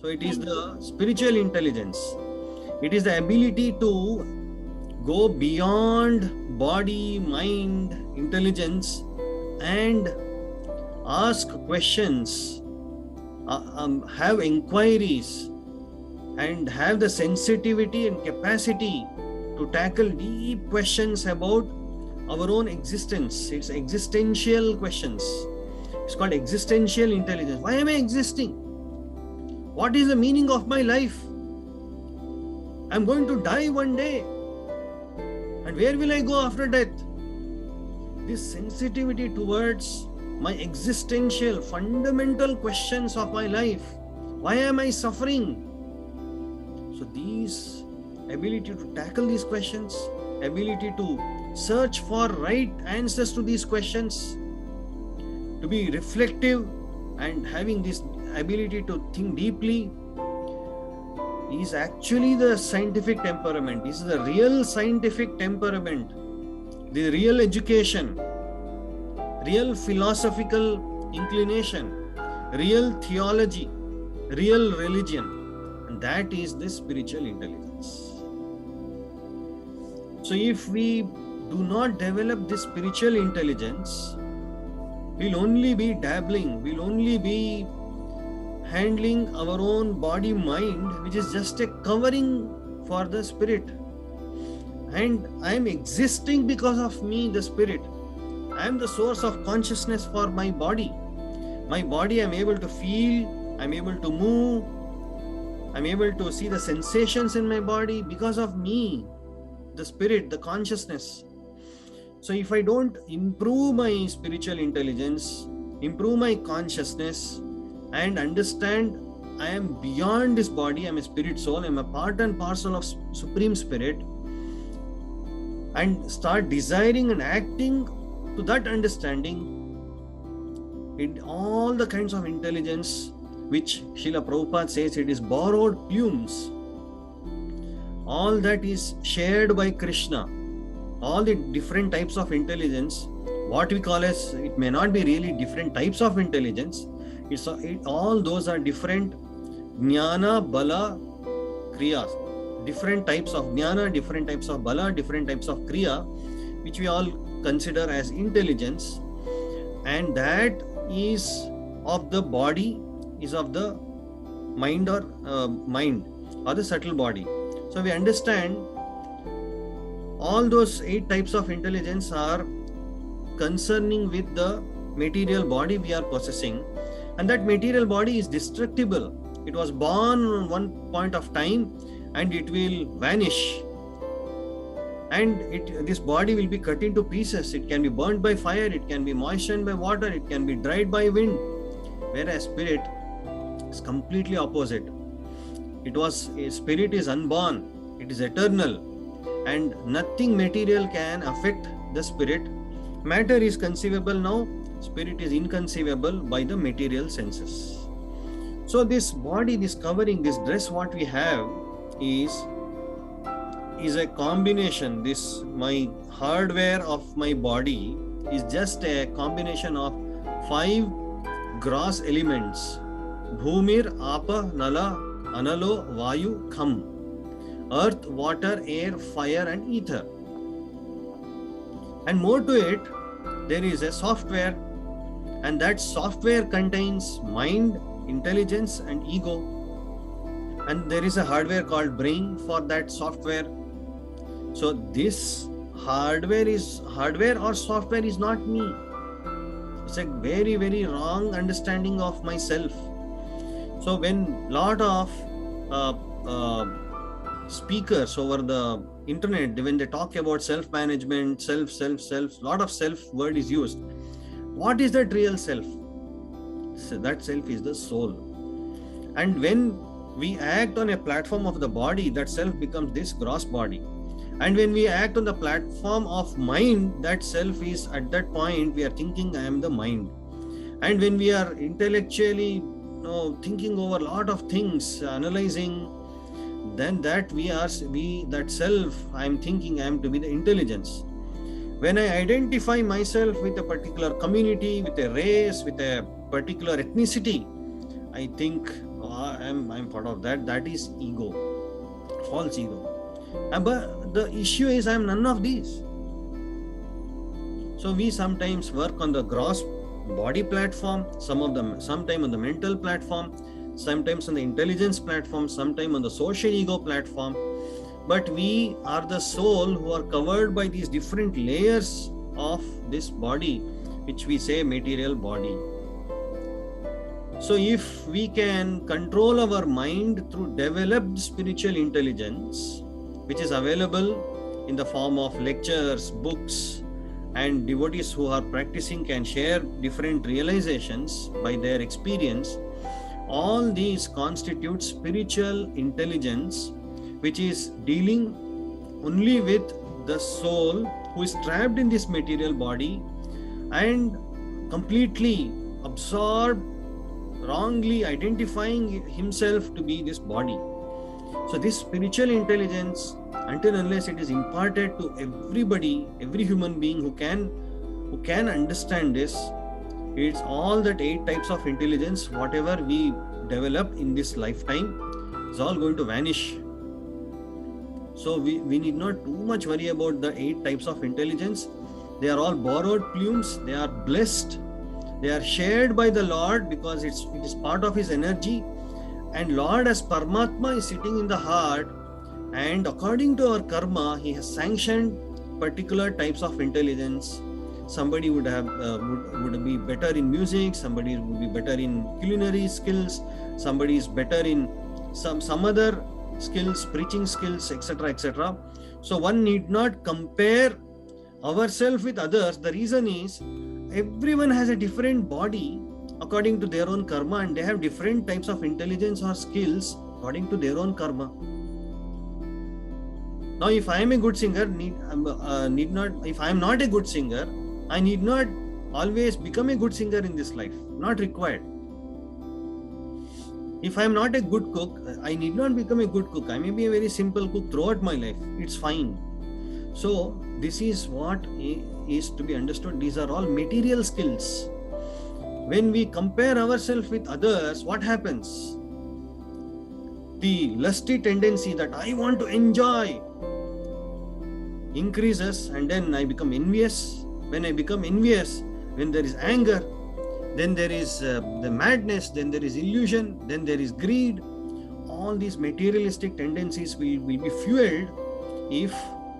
So it is the spiritual intelligence. It is the ability to go beyond body, mind, intelligence and ask questions, have inquiries, and have the sensitivity and capacity to tackle deep questions about our own existence. It's existential questions. It's called existential intelligence. Why am I existing? What is the meaning of my life? I'm going to die one day. And where will I go after death? This sensitivity towards my existential, fundamental questions of my life. Why am I suffering? So these ability to tackle these questions, ability to search for right answers to these questions, to be reflective and having this ability to think deeply is actually the scientific temperament. This is the real scientific temperament, the real education, real philosophical inclination, real theology, real religion, and that is the spiritual intelligence. So if we do not develop this spiritual intelligence, we'll only be dabbling, we'll only be handling our own body mind, which is just a covering for the spirit. And I am existing because of me, the spirit. I am the source of consciousness for my body. My body, I am able to feel, I am able to move, I am able to see the sensations in my body because of me, the spirit, the consciousness. So if I don't improve my spiritual intelligence, improve my consciousness, and understand I am beyond this body, I am a spirit soul, I am a part and parcel of Supreme Spirit, and start desiring and acting to that understanding in all the kinds of intelligence which Srila Prabhupada says it is borrowed plumes. All that is shared by Krishna, all the different types of intelligence, what we call as, it may not be really different types of intelligence, all those are different jnana, bala, kriya, different types of jnana, different types of bala, different types of kriya, which we all consider as intelligence, and that is of the body, is of the mind or the subtle body. So we understand all those 8 types of intelligence are concerning with the material body we are possessing, and that material body is destructible. It was born on one point of time and it will vanish, and this body will be cut into pieces. It can be burnt by fire, it can be moistened by water, it can be dried by wind. Whereas spirit is completely opposite. Spirit is unborn, it is eternal, and nothing material can affect the spirit. Matter is conceivable now, spirit is inconceivable by the material senses. So this body, this covering, this dress what we have is a combination. This, my hardware of my body is just a combination of 5 gross elements: Bhumir, Apa, Nala, Analo, Vayu, Kham. Earth, water, air, fire and ether. And more to it, there is a software, and that software contains mind, intelligence and ego. And there is a hardware called brain for that software. So this hardware or software is not me. It's a very, very wrong understanding of myself. So when lot of speakers over the internet, when they talk about self-management, self, lot of self word is used. What is that real self? So that self is the soul. And when we act on a platform of the body, that self becomes this gross body. And when we act on the platform of mind, that self is, at that point we are thinking I am the mind. And when we are intellectually thinking over a lot of things, analyzing, then that that self, I am thinking I am to be the intelligence. When I identify myself with a particular community, with a race, with a particular ethnicity, I think I'm part of that. That is ego, false ego. But the issue is I'm none of these. So we sometimes work on the gross body platform, sometime on the mental platform, sometimes on the intelligence platform, sometime on the social ego platform. But we are the soul who are covered by these different layers of this body, which we say material body. So if we can control our mind through developed spiritual intelligence, which is available in the form of lectures, books, and devotees who are practicing can share different realizations by their experience, all these constitute spiritual intelligence, which is dealing only with the soul who is trapped in this material body and completely absorbed, wrongly identifying himself to be this body. So this spiritual intelligence, until unless it is imparted to everybody, every human being who can understand this, it's all that 8 types of intelligence, whatever we develop in this lifetime, is all going to vanish. So we need not too much worry about the 8 types of intelligence. They are all borrowed plumes. They are blessed. They are shared by the Lord because it is part of His energy. And Lord as Paramatma is sitting in the heart, and according to our karma, He has sanctioned particular types of intelligence. Somebody would be better in music, somebody would be better in culinary skills, somebody is better in some other skills, preaching skills, etc., etc. So one need not compare ourselves with others. The reason is everyone has a different body according to their own karma, and they have different types of intelligence or skills according to their own karma. Now, if I am a good singer, if I am not a good singer, I need not always become a good singer in this life. Not required. If I am not a good cook, I need not become a good cook. I may be a very simple cook throughout my life. It's fine. So, this is what is to be understood. These are all material skills. When we compare ourselves with others, what happens? The lusty tendency that I want to enjoy increases, and then I become envious. When I become envious, when there is anger, then there is the madness, then there is illusion, then there is greed. All these materialistic tendencies will be fueled if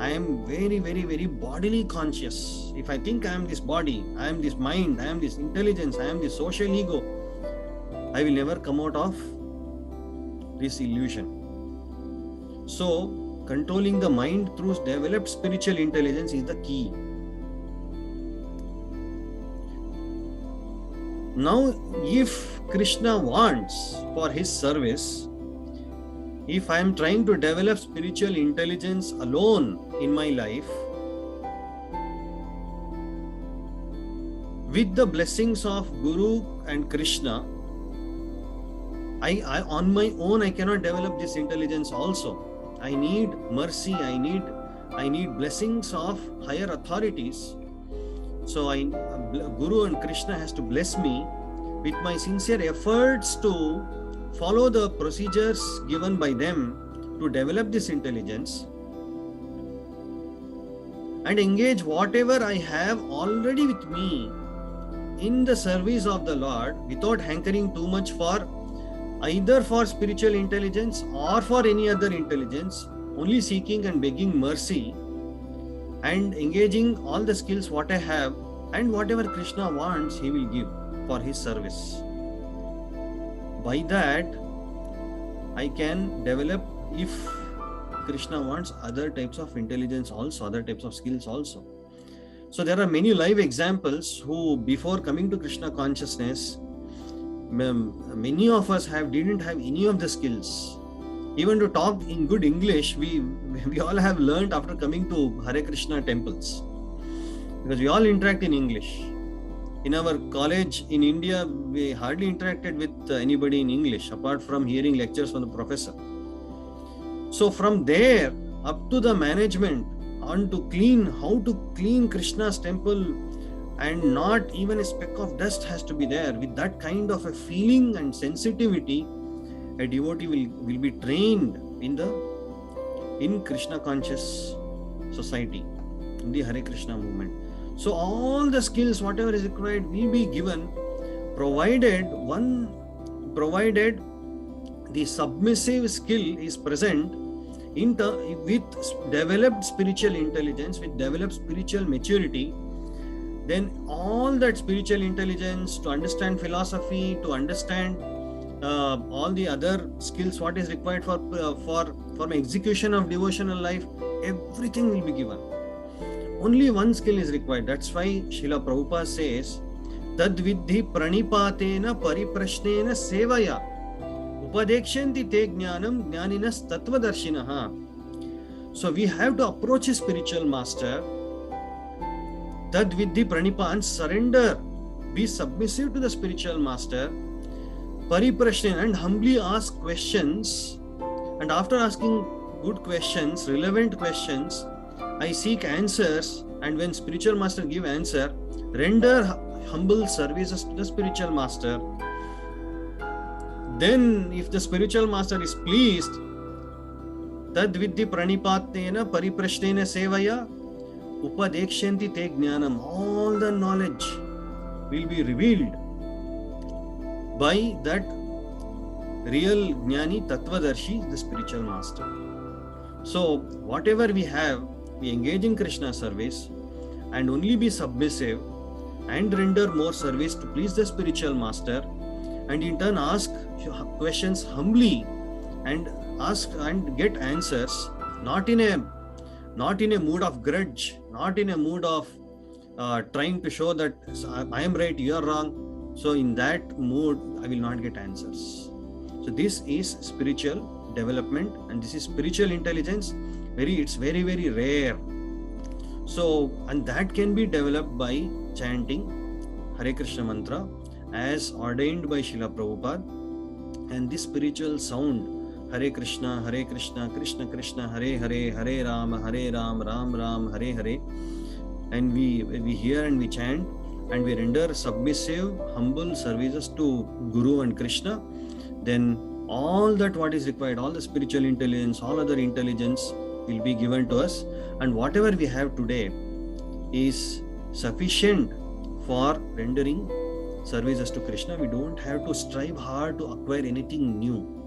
I am very, very, very bodily conscious. If I think I am this body, I am this mind, I am this intelligence, I am this social ego, I will never come out of this illusion. So, controlling the mind through developed spiritual intelligence is the key. Now, if Krishna wants for his service, if I am trying to develop spiritual intelligence alone in my life, with the blessings of Guru and Krishna, I on my own I cannot develop this intelligence also. I need mercy, I need blessings of higher authorities. So Guru and Krishna has to bless me with my sincere efforts to follow the procedures given by them to develop this intelligence and engage whatever I have already with me in the service of the Lord without hankering too much for either for spiritual intelligence or for any other intelligence, only seeking and begging mercy and engaging all the skills what I have, and whatever Krishna wants, he will give for his service. By that, I can develop, if Krishna wants, other types of intelligence also, other types of skills also. So there are many live examples who, before coming to Krishna consciousness, many of us didn't have any of the skills. Even to talk in good English, we all have learned after coming to Hare Krishna temples, because we all interact in English. In our college in India, we hardly interacted with anybody in English apart from hearing lectures from the professor. So from there up to the management on to how to clean Krishna's temple, and not even a speck of dust has to be there. With that kind of a feeling and sensitivity, a devotee will be trained in Krishna conscious society, in the Hare Krishna movement. So all the skills, whatever is required, will be given, provided the submissive skill is present with developed spiritual intelligence, with developed spiritual maturity. Then all that spiritual intelligence to understand philosophy, to understand all the other skills, what is required for execution of devotional life, everything will be given. Only one skill is required. That's why Srila Prabhupada says, Tad vidhi pranipatena pariprashnena sevaya upadekshanti te jnanam jnaninas tattvadarshinaha. So we have to approach a spiritual master. Tad vidhi pranipan, surrender, be submissive to the spiritual master. Pariprashna, and humbly ask questions. And after asking good questions, relevant questions, I seek answers. And when spiritual master give answer, render humble services to the spiritual master. Then if the spiritual master is pleased, tad vidhi pranipatena pariprashnena sevaya upadekshanti te jnanam, all the knowledge will be revealed by that real jnani tattvadarshi, the spiritual master. So whatever we have, we engage in Krishna service and only be submissive and render more service to please the spiritual master, and in turn ask questions humbly and ask and get answers, not in a mood of grudge, not in a mood of trying to show that I am right, you are wrong. So in that mood, I will not get answers. So this is spiritual development, and this is spiritual intelligence. It's very, very rare. So, and that can be developed by chanting Hare Krishna mantra as ordained by Srila Prabhupada, and this spiritual sound, Hare Krishna, Krishna Krishna, Hare Hare, Hare Ram, Ram Ram, Hare Hare, and we hear and we chant and we render submissive, humble services to Guru and Krishna. Then all that what is required, all the spiritual intelligence, all other intelligence will be given to us, and whatever we have today is sufficient for rendering services to Krishna. We don't have to strive hard to acquire anything new.